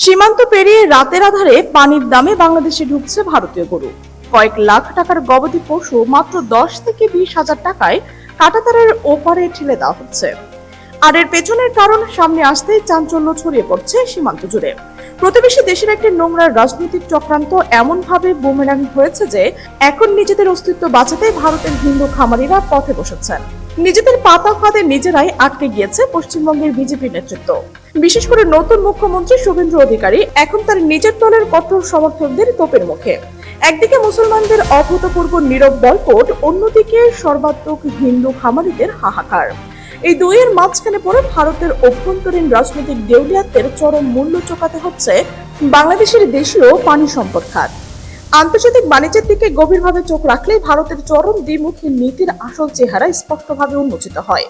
সীমান্ত পেরিয়ে রাতের আধারে পানির দামে বাংলাদেশে ঢুকছে ভারতীয় গরু। কয়েক লাখ টাকার গবাদি পশু মাত্র 10 থেকে 20 হাজার টাকায় কাঁটাতারের ওপারে ঠেলে দেওয়া হচ্ছে। আর এর পেছনের কারণ সামনে আসতেই চাঞ্চল্য ছড়িয়ে পড়ছে সীমান্ত জুড়ে। প্রতিবেশী দেশের একটি নোংরা রাজনৈতিক চক্রান্ত এমন ভাবে বুমেরাং হয়েছে যে এখন নিজেদের অস্তিত্ব বাঁচাতে ভারতের হিন্দু খামারিরা পথে বসেছেন। নিজেদের পাতা ফাঁদে নিজেরাই আটকে গিয়েছে পশ্চিমবঙ্গের বিজেপি নেতৃত্ব। বিশেষ করে নতুন মুখ্যমন্ত্রী শুভেন্দু অধিকারী এখন তার নিজের দলের কঠোর সমর্থকদের তোপের মুখে। একদিকে মুসলমানদের অভূতপূর্ব নীরব বয়কট, অন্যদিকে সর্বাত্মক হিন্দু খামারিদের হাহাকার। এই দুইয়ের মাঝখানে পড়ে ভারতের অভ্যন্তরীণ রাজনৈতিক দেউলিয়াত্বের চরম মূল্য চোকাতে হচ্ছে বাংলাদেশের দেশীয় পানি সম্পদ খাত। আন্তর্জাতিক বাণিজ্যের দিকে গভীরভাবে চোখ রাখলে ভারতের চরম দ্বিমুখী নীতির আসল চেহারা স্পষ্টভাবে উন্মোচিত হয়।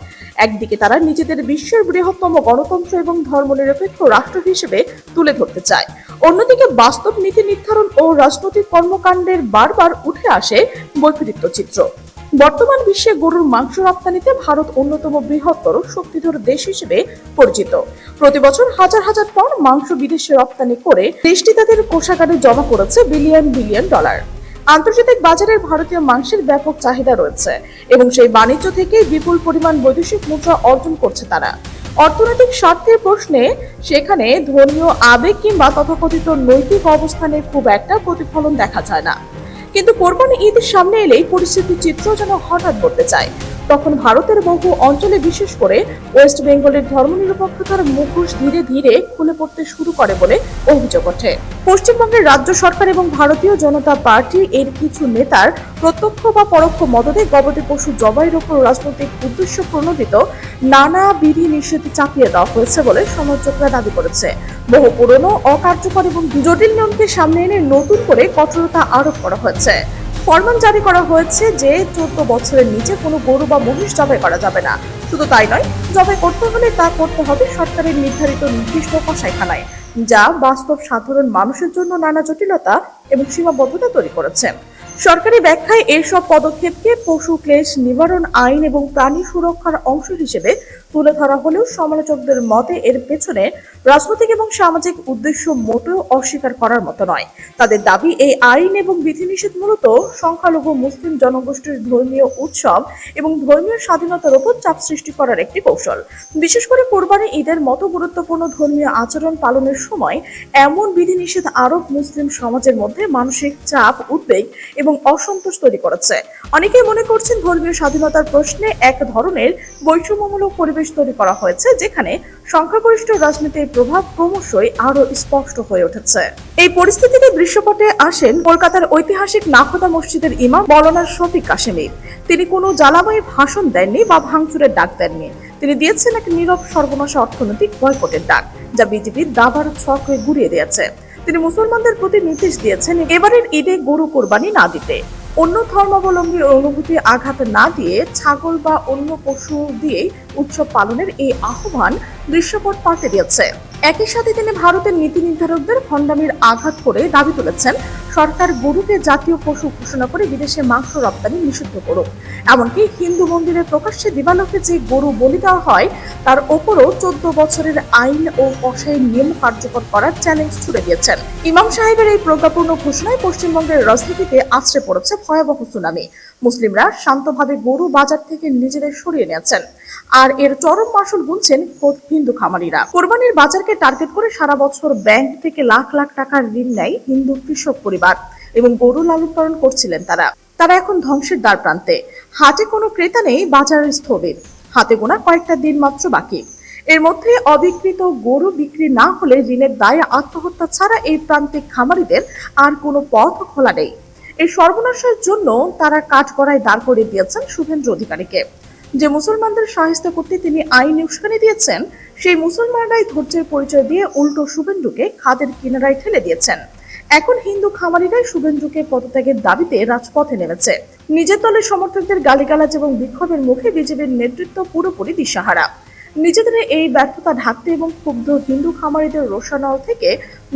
একদিকে তারা নিজেদের বিশ্বের বৃহত্তম গণতন্ত্র এবং ধর্মনিরপেক্ষ রাষ্ট্র হিসেবে তুলে ধরতে চায়, অন্যদিকে বাস্তব নীতি নির্ধারণ ও রাজনৈতিক কর্মকাণ্ডের বারবার উঠে আসে বৈপরীত্য চিত্র। বর্তমান বিশ্বে গরুর মাংস রপ্তানিতে ভারত অন্যতম বৃহত্তর শক্তিধর দেশ হিসেবে পরিচিত। প্রতি বছর হাজার হাজার টন মাংস বিদেশে রপ্তানি করে দেশটি তাদের কোষাগারে জমা করেছে বিলিয়ন বিলিয়ন ডলার। আন্তর্জাতিক বাজারে ভারতীয় মাংসের ব্যাপক চাহিদা রয়েছে এবং সেই বাণিজ্য থেকে বিপুল পরিমাণ বৈদেশিক মুদ্রা অর্জন করছে তারা। অর্থনৈতিক স্বার্থের প্রশ্নে সেখানে ধর্মীয় আবেগ কিংবা তথাকথিত নৈতিক অবস্থানে খুব একটা প্রতিফলন দেখা যায় না। কিন্তু কোরবানি ঈদের সামনে এলেই পরিস্থিতির চিত্র যেন হঠাৎ বদলে যায়। তখন ভারতের বহু অঞ্চলে, বিশেষ করে ওয়েস্ট বেঙ্গলের ধর্মনিরপেক্ষতার মুখোশ ধীরে ধীরে খুলে পড়তে শুরু করে বলে অভিযোগ ওঠে। পশ্চিমবঙ্গের রাজ্য সরকার এবং ভারতীয় জনতা পার্টি এর কিছু নেতার প্রত্যক্ষ বা পরোক্ষ মদদে গবাদি পশু জবাইয়ের উপর রাজনৈতিক উদ্দেশ্য প্রণোদিত নানা বিধি নিষেধ চাপিয়ে দেওয়া হয়েছে বলে সমালোচকরা দাবি করেছে। বহু পুরনো, অকার্যকর এবং জটিল নিয়মকে সামনে এনে নতুন করে কঠোরতা আরোপ করা হয়েছে। ফরমান জারি করা হয়েছে যে 14 বছরের নিচে কোনো গরু বা মহিষ জবাই করা যাবে না। শুধু তাই নয়, জবাই করতে হলে তা করতে হবে সরকারের নির্ধারিত নির্দিষ্ট কসাইখানায়, যা বাস্তব সাধারণ মানুষের জন্য নানা জটিলতা এবং সীমাবদ্ধতা তৈরি করেছে। সরকারি ব্যাখ্যায় এসব পদক্ষেপকে পশু ক্লেশ নিবারণ আইন এবং প্রাণী সুরক্ষার অংশ হিসেবে তুলে ধরা হলেও সমালোচকদের মতে এর পেছনে রাজনৈতিক এবং সামাজিক উদ্দেশ্য মোটেও অস্বীকার করার মতো নয়। তাদের দাবি, এই আইন এবং বিধিনিষেধ মূলত সংখ্যালঘু মুসলিম জনগোষ্ঠীর ধর্মীয় উৎসব এবং ধর্মীয় স্বাধীনতার উপর চাপ সৃষ্টি করার একটি কৌশল। বিশেষ করে কোরবানি ঈদের মতো গুরুত্বপূর্ণ ধর্মীয় আচরণ পালনের সময় এমন বিধিনিষেধ আরব মুসলিম সমাজের মধ্যে মানসিক চাপ, উদ্বেগ এবং অসন্তোষ তৈরি করেছে। অনেকেই মনে করছেন ধর্মীয় স্বাধীনতার প্রশ্নে এক ধরনের বৈষম্যমূলক পরিবেশ তৈরি করা হয়েছে, যেখানে সংখ্যাগরিষ্ঠ রাজনীতির প্রভাব ক্রমশই আরো স্পষ্ট হয়ে উঠেছে। এই পরিস্থিতিতে দৃশ্যপটে আসেন কলকাতার ঐতিহাসিক নাখোদা মসজিদের ইমাম মৌলানা শফিক কাশেমি। তিনি কোনো জ্বালাময়ী ভাষণ দেননি বা ভাঙচুরের ডাক দেননি। তিনি দিয়েছেন এক নীরব সর্বনাশা অর্থনৈতিক বয়কটের ডাক, যা বিজেপির দাবার ছকে ঘুরিয়ে দিয়েছে। তিনি মুসলমানদের প্রতি নির্দেশ দিয়েছেন এবারের ঈদে গরু কোরবানি না দিতে, অন্য ধর্মাবলম্বীর অনুভূতি আঘাত না দিয়ে ছাগল বা অন্য পশু দিয়ে উৎসব পালনের এই আহ্বান দৃশ্যপট পাল্টে দিয়েছে। একই সাথে তিনি ভারতের নীতি নির্ধারকদের ভণ্ডামির আঘাত করে দাবি তুলেছেন সরকার গরুকে জাতীয় পশু ঘোষণা করে বিদেশে মাংস রপ্তানি নিষিদ্ধ করুক। এমনকি হিন্দু মন্দিরে প্রকাশ্যে দিবালোকে যে গরু বলি দেওয়া হয় তার ওপরও 14 বছরের আইন ও কসাইয়ের নিয়ম কার্যকর করার চ্যালেঞ্জ ছুড়ে দিয়েছেন। ইমাম সাহেবের এই প্রজ্ঞাপূর্ণ ঘোষণায় পশ্চিমবঙ্গের রাজনীতিতে আছড়ে পড়েছে ভয়াবহ সুনামি। মুসলিমরা শান্তভাবে গরু বাজার থেকে নিজেদের সরিয়ে নিয়েছেন, আর এর চরম মাসুল গুনছেন হিন্দু খামারিরা। কোরবানির বাজারকে টার্গেট করে সারা বছর ব্যাংক থেকে লাখ লাখ টাকার ঋণ নেয় হিন্দু কৃষক পরিবার এবং গরু লালন পালন করছিলেন তারা এখন ধ্বংসের দ্বার প্রান্তে। হাটে কোনো ক্রেতা নেই, বাজার স্থবির, হাতে গোনা কয়েকটা দিন মাত্র বাকি। এর মধ্যে অবিকৃত গরু বিক্রি না হলে ঋণের দায়ে আত্মহত্যা ছাড়া এই প্রান্তিক খামারিদের আর কোনো পথ খোলা নেই। এই সর্বনাশের জন্য তারা কাঠগড়ায় দাঁড় করিয়ে দিয়েছেন শুভেন্দু অধিকারীকে। যে মুসলমানদের সাহায্য করতে তিনি আইন উস্কানি দিয়েছেন, সেই মুসলমানরাই ধৈর্যের পরিচয় দিয়ে উল্টো শুভেন্দুকে খাদের কিনারায় ঠেলে দিয়েছেন। এখন হিন্দু খামারিরাই শুভেন্দুকে পদত্যাগের দাবিতে রাজপথে নেমেছে। নিজের দলের সমর্থকদের গালিগালাজ এবং বিক্ষোভের মুখে বিজেপির নেতৃত্ব পুরোপুরি দিশাহারা। নিজেদের এই ব্যর্থতা ঢাকতে এবং ক্ষুব্ধ হিন্দু খামারিদের রোষানল থেকে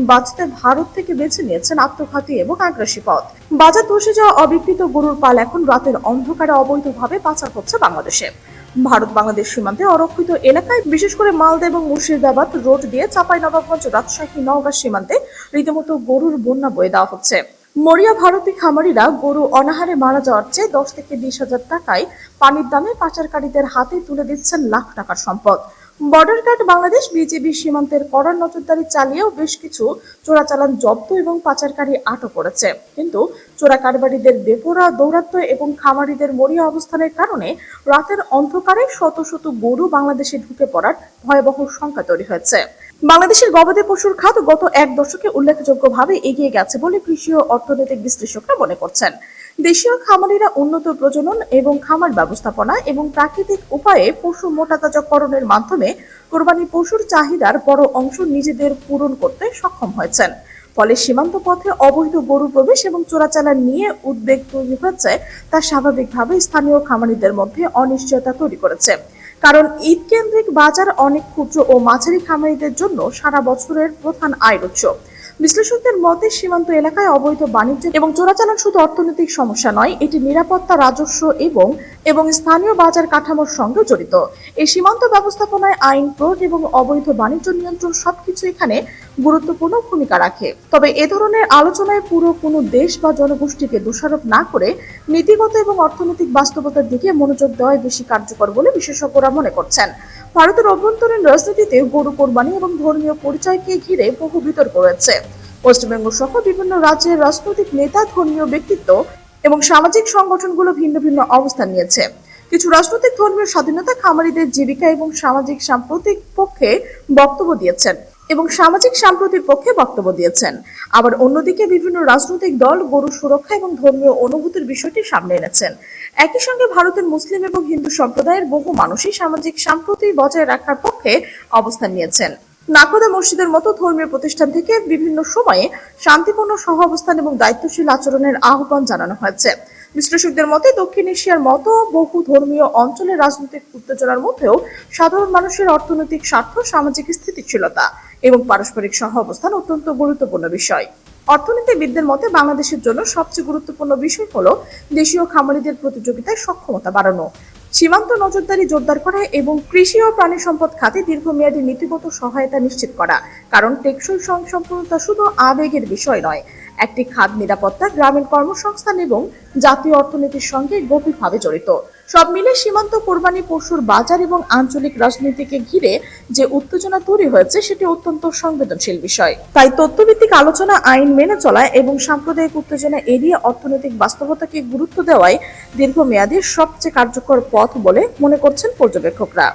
বাঁচতে ভারত থেকে বেছে নিয়েছেন আত্মঘাতী এবং আগ্রাসী পথ। বাজার ধসে যাওয়া অবিকৃত গরুর পাল এখন রাতের অন্ধকারে অবৈধভাবে পাচার হচ্ছে বাংলাদেশে। ভারত বাংলাদেশ সীমান্তে অরক্ষিত এলাকায় বিশেষ করে মালদা এবং মুর্শিদাবাদ রোড দিয়ে চাঁপাইনবাবগঞ্জ রাজশাহী নওগাঁ সীমান্তে রীতিমতো গরুর বন্যা বয়ে দেওয়া হচ্ছে। মরিয়া ভারতী খামারিরা গরু অনাহারে মারা যাওয়ার চেয়ে 10 থেকে 20,000 টাকায় পানির দামে পাচারকারীদের হাতে তুলে দিচ্ছেন লাখ টাকার সম্পদ। বর্ডার গার্ড বাংলাদেশ বিজিবি সীমান্তের কড়া নজরদারি চালিয়েও বেশ কিছু চোরাচালান জব্দ এবং পাচারকারী আটক করেছে, কিন্তু চোরা কারবারিদের বেপরোয়া দৌরাত্ম্য এবং খামারিদের মরিয়া অবস্থানের কারণে রাতের অন্ধকারে শত শত গরু বাংলাদেশে ঢুকে পড়ার ভয়াবহ শঙ্কা তৈরি হয়েছে। বাংলাদেশের গবাদি পশুর খাত গত এক দশকে উল্লেখযোগ্যভাবে এগিয়ে গেছে বলে কৃষি ও অর্থনৈতিক বিশ্লেষকরা মনে করছেন। দেশীয় খামারিরা উন্নত প্রজনন এবং খামার ব্যবস্থাপনা এবং প্রাকৃতিক উপায়ে পশু মোটাতাজাকরণের মাধ্যমে কোরবানি পশুর চাহিদার বড় অংশ নিজেদের পূরণ করতে সক্ষম হয়েছেন। ফলে সীমান্ত পথে অবৈধ গরু প্রবেশ এবং চোরাচালান নিয়ে উদ্বেগ তৈরি হয়েছে, তা স্বাভাবিকভাবে স্থানীয় খামারিদের মধ্যে অনিশ্চয়তা তৈরি করেছে। কারণ ঈদ কেন্দ্রিক বাজার অনেক ক্ষুদ্র ও মাঝারি খামারিদের জন্য সারা বছরের প্রধান আয়ের উৎস। বিশ্লেষকদের মতে সীমান্ত এলাকায় অবৈধ বাণিজ্য এবং চোরাচালান শুধু অর্থনৈতিক সমস্যা নয়, এটি নিরাপত্তা, রাজস্ব এবং স্থানীয় বাজার কাঠামোর সঙ্গে জড়িত। এই সীমান্ত ব্যবস্থাপনায় আইন প্রয়োগ এবং অবৈধ বাণিজ্য নিয়ন্ত্রণ সবকিছু এখানে গুরুত্বপূর্ণ ভূমিকা রাখে। তবে এ ধরনের আলোচনায় পুরো কোনো দেশ বা জনগোষ্ঠীকে দোষারোপ না করে নীতিগত এবং অর্থনৈতিক বাস্তবতার দিকে মনোযোগ দেওয়াই বেশি কার্যকর বলে বিশেষজ্ঞরা মনে করছেন। ভারতের অভ্যন্তরীণ রাজনীতিতে গরু কোরবানি এবং ধর্মীয় পরিচয়কে ঘিরে বহু বিতর্ক রয়েছে। পশ্চিমবঙ্গ সহ বিভিন্ন রাজ্যের রাজনৈতিক নেতা, ধর্মীয় ব্যক্তিত্ব এবং সামাজিক সংগঠনগুলো ভিন্ন ভিন্ন অবস্থান নিয়েছে। কিছু রাজনৈতিক ধর্মীয় স্বাধীনতা, খামারিদের জীবিকা এবং সামাজিক সাম্প্রতিক পক্ষে বক্তব্য দিয়েছেন। আবার অন্যদিকে বিভিন্ন রাজনৈতিক দল গরু সুরক্ষা এবং ধর্মীয় অনুভূতির বিষয়টি সামনে এনেছেন। একই সঙ্গে ভারতের মুসলিম এবং হিন্দু সম্প্রদায়ের বহু মানুষই সামাজিক সম্প্রীতি বজায় রাখার পক্ষে অবস্থান নিয়েছেন। নাকোদা মসজিদের মতো ধর্মীয় প্রতিষ্ঠান থেকে বিভিন্ন সময়ে শান্তিপূর্ণ সহাবস্থান এবং দায়িত্বশীল আচরণের আহ্বান জানানো হয়েছে। বিশ্লেষকদের মতে দক্ষিণ এশিয়ার মতো বহু ধর্মীয় অঞ্চলের রাজনৈতিক উত্তেজনার মধ্যেও সাধারণ মানুষের অর্থনৈতিক স্বার্থ, সামাজিক স্থিতিশীলতা এবং পারস্পরিক সহাবস্থান অত্যন্ত গুরুত্বপূর্ণ বিষয়। অর্থনীতিবিদদের মতে বাংলাদেশের জন্য সবচেয়ে গুরুত্বপূর্ণ বিষয় হলো দেশীয় খামারিদের প্রতিযোগিতায় সক্ষমতা বাড়ানো, সীমান্ত নজরদারি জোরদার করা এবং কৃষি ও প্রাণী সম্পদ খাতে দীর্ঘমেয়াদী নীতিগত সহায়তা নিশ্চিত করা। কারণ টেকসই স্বয়ংসম্পূর্ণতা শুধু আবেগের বিষয় নয়, একটি খাদ্য নিরাপত্তা, গ্রামীণ কর্মসংস্থান এবং জাতীয় অর্থনীতির সঙ্গে গভীরভাবে জড়িত। সব মিলে সীমান্ত কোরবানি পশুর বাজার এবং আঞ্চলিক রাজনীতিকে ঘিরে যে উত্তেজনা তৈরি হয়েছে সেটি অত্যন্ত সংবেদনশীল বিষয়। তাই তথ্যভিত্তিক আলোচনা, আইন মেনে চলা এবং সাম্প্রদায়িক উত্তেজনা এড়িয়ে অর্থনৈতিক বাস্তবতাকে গুরুত্ব দেওয়াই দীর্ঘমেয়াদী সবচেয়ে কার্যকর পথ বলে মনে করছেন পর্যবেক্ষকরা।